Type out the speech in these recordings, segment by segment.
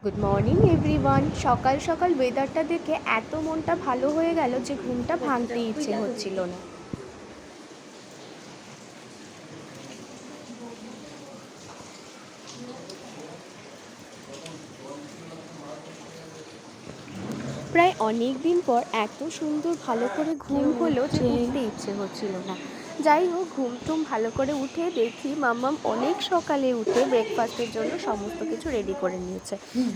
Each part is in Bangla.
Good morning everyone. সকাল সকাল ওয়েদারটা দেখে এত মনটা ভালো হয়ে গেল যে ঘুমটা ভাঙতে ইচ্ছে হচ্ছিল না। প্রায় অনেক দিন পর এত সুন্দর ভালো করে ঘুম হলো যে উঠতে ইচ্ছে হচ্ছিল না। যাই হোক, ঘুম টুম ভালো করে উঠে দেখি মাম্মাম অনেক সকালে উঠে ব্রেকফাস্টের জন্য সমস্ত কিছু রেডি করে নিয়েছে।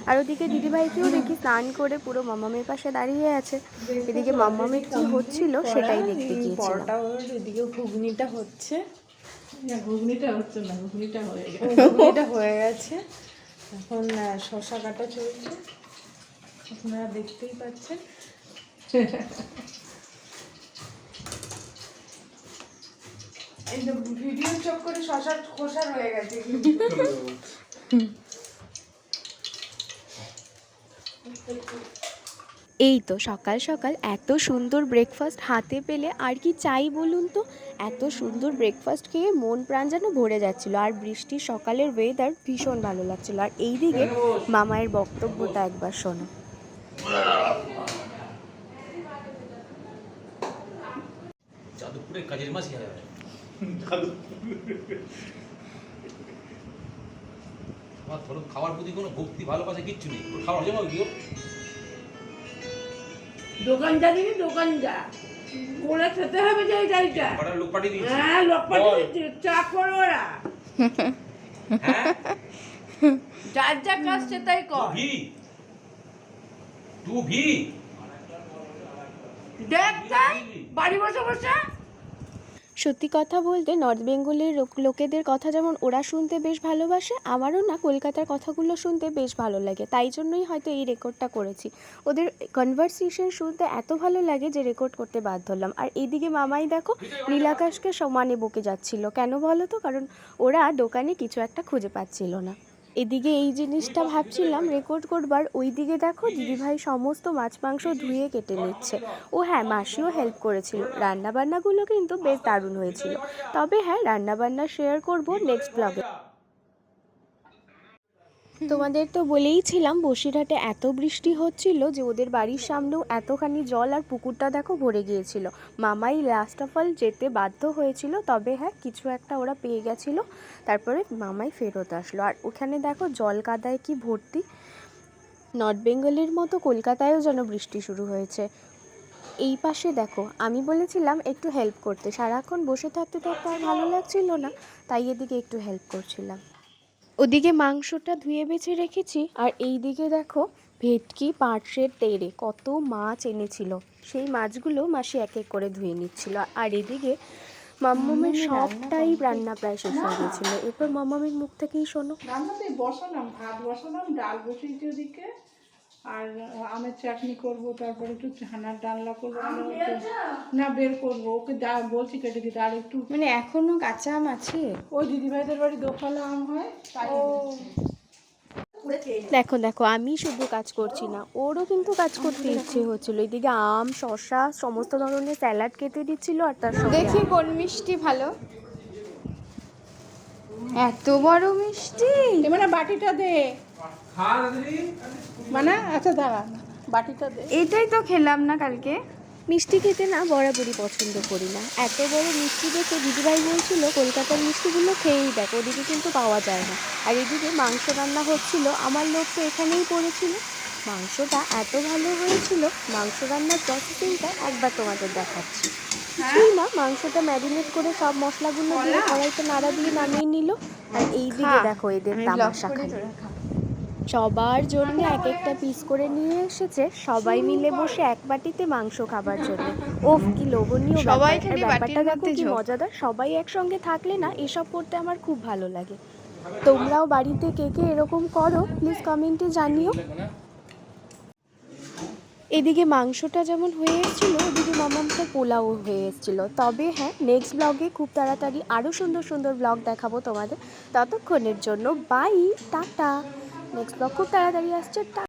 আর ওদিকে দিদিভাইকেও দেখি স্নান করে পুরো মাম্মামের পাশে দাঁড়িয়ে আছে। এদিকে মাম্মামের কি হচ্ছিল সেটাই দেখতে গিয়েছিলাম। এদিকে ঘুগনিটা হচ্ছে, ঘুগনিটা হয়ে গেছে। এখন শসা কাটা চলছে, আপনারা দেখতেই পাচ্ছেন। এই যে ভিডিও চক্করে শসার খোসা রয়ে গেছে। এই তো সকাল সকাল এত সুন্দর ব্রেকফাস্ট হাতে পেলে আর কি চাই বলুন তো। এত সুন্দর ব্রেকফাস্ট খেয়ে মন প্রাণ যেন ভরে যাচ্ছিল, আর বৃষ্টির সকালের ওয়েদার ভীষণ ভালো লাগছিল। আর এই দিকে মামায়ের বক্তব্যটা একবার শোনো। যাদবপুরে কাজের মাসি হয়। আমার ধরো খাওয়ার প্রতি কোনো ভক্তি ভালোবাসা কিচ্ছু নেই, খাওয়ার জন্য গিয়ে দোকান জানিনি, দোকান যা করে খেতে হবে যে এইটা। লোক পাঠিয়ে দিয়েছি। হ্যাঁ, লোক পাঠিয়ে চা করো ওরা। হ্যাঁ, যার যা কাজ সেটাই কর। দেখ তাই বাড়ি বসে বসে। সত্যি কথা বলতে নর্থ বেঙ্গলের লোকেদের কথা যেমন ওরা শুনতে বেশ ভালোবাসে, আমারও না কলকাতার কথাগুলো শুনতে বেশ ভালো লাগে। তাই জন্যই হয়তো এই রেকর্ডটা করেছি। ওদের কনভারসেশন শুনতে এত ভালো লাগে যে রেকর্ড করতে বাধ্য হলাম। আর এইদিকে মামাই দেখো নীলাকাশকে সমানে বকে যাচ্ছিল। কেন বলো তো? কারণ ওরা দোকানে কিছু একটা খুঁজে পাচ্ছিল না। এদিকে এই জিনিসটা ভাবছিলাম রেকর্ড করবার, ওইদিকে দেখো দিদিভাই সমস্ত মাছ মাংস ধুয়ে কেটে নিচ্ছে। ও হ্যাঁ, মাসিও হেল্প করেছিল। রান্নাবান্নাগুলো কিন্তু বেশ দারুণ হয়েছিল। তবে হ্যাঁ, রান্নাবান্না শেয়ার করব নেক্সট ব্লগে। তোমাদের তো বলেইছিলাম বসিরহাটে এত বৃষ্টি হচ্ছিল যে ওদের বাড়ির সামনেও এতখানি জল, আর পুকুরটা দেখো ভরে গিয়েছিল। মামাই লাস্ট অফ অল যেতে বাধ্য হয়েছিল, তবে হ্যাঁ কিছু একটা ওরা পেয়ে গেছিলো। তারপরে মামাই ফেরত আসলো। আর ওখানে দেখো জল কাদায় কি ভর্তি। নর্থ বেঙ্গলের মতো কলকাতায়ও যেন বৃষ্টি শুরু হয়েছে। এই পাশে দেখো, আমি বলেছিলাম একটু হেল্প করতে, সারাক্ষণ বসে থাকতে থাকতে আর ভালো লাগছিল না, তাই এদিকে একটু হেল্প করছিলাম। ওদিকে মাংসটা ধুয়ে বেছে রেখেছি, আর এই দিকে দেখো ভেটকি, পার্শে, তেড়ে কত মাছ এনেছিল। সেই মাছগুলো মাসি এক এক করে ধুয়ে নিচ্ছিল। আর এদিকে মাম্মামের সবটাই রান্না প্রায় শেষ হয়ে গেছিলো। এরপর মাম্মামের মুখ থেকেই শোনো। রান্নাতে বসালাম, ভাত বসালাম, ডাল বসিয়েছি ওদিকে, আর আমের চাটনি করব, তারপরে একটু ছানার ডালনা করবো। না, বের করবো, ওকে বলছি কেটে দিতে। আর একটু মানে এখনো কাঁচা আম আছে? ওই দিদিভাইদের বাড়ি দোফালা আম হয়, তাই দেখো দেখো, আমি শুধু কাজ করছি না, ওরও কিন্তু কাজ করতে ইচ্ছে হচ্ছিল। এদিকে আম, শসা, সমস্ত ধরনের স্যালাড কেটে দিচ্ছিল। আর তার সঙ্গে দেখি কোন মিষ্টি ভালো। এত বড় মিষ্টি, মানে বাটিটা দে, মানে আচ্ছা দাঁড়া, বাটিটা দে। এটাই তো খেলাম না কালকে। মিষ্টি খেতে না বরাবরই পছন্দ করি না। এত বড় মিষ্টি দেখে দিদিভাই বলছিল কলকাতার মিষ্টিগুলো খেয়েই দেখ, ওদিকে কিন্তু পাওয়া যায় না। আর এদিকে মাংস রান্না হচ্ছিল, আমার লোক তো এখানেই পড়েছিল। মাংসটা এত ভালো হয়েছিল, মাংস রান্নার প্রসেসিংটা একবার তোমাদের দেখাচ্ছি। কিছুই না, মাংসটা ম্যারিনেট করে সব মশলাগুলো দিয়ে কড়াইতে নাড়া দিয়ে নামিয়ে নিল। আর এই দিকে দেখো এদের তামাশা খালি। সবার জন্য এক একটা পিস করে নিয়ে এসেছে, সবাই মিলে বসে এক বাটিতে মাংস খাবার জন্য। ওফ, কি লোভনীয় ব্যাপারটা দেখো, কি মজাদার। সবাই একসঙ্গে থাকলে না এসব করতে আমার খুব ভালো লাগে। তোমরাও বাড়িতে কে কে এরকম করো প্লিজ কমেন্টে জানিও। এদিকে মাংসটা যেমন হয়ে এসেছিলো, ওদিকে মামামটা পোলাও হয়ে এসেছিলো। তবে হ্যাঁ, নেক্সট ব্লগে খুব তাড়াতাড়ি আরও সুন্দর সুন্দর ব্লগ দেখাবো তোমাদের। ততক্ষণের জন্য বাই, টাটা। নেক্সট ব্লগ খুব তাড়াতাড়ি আসছে।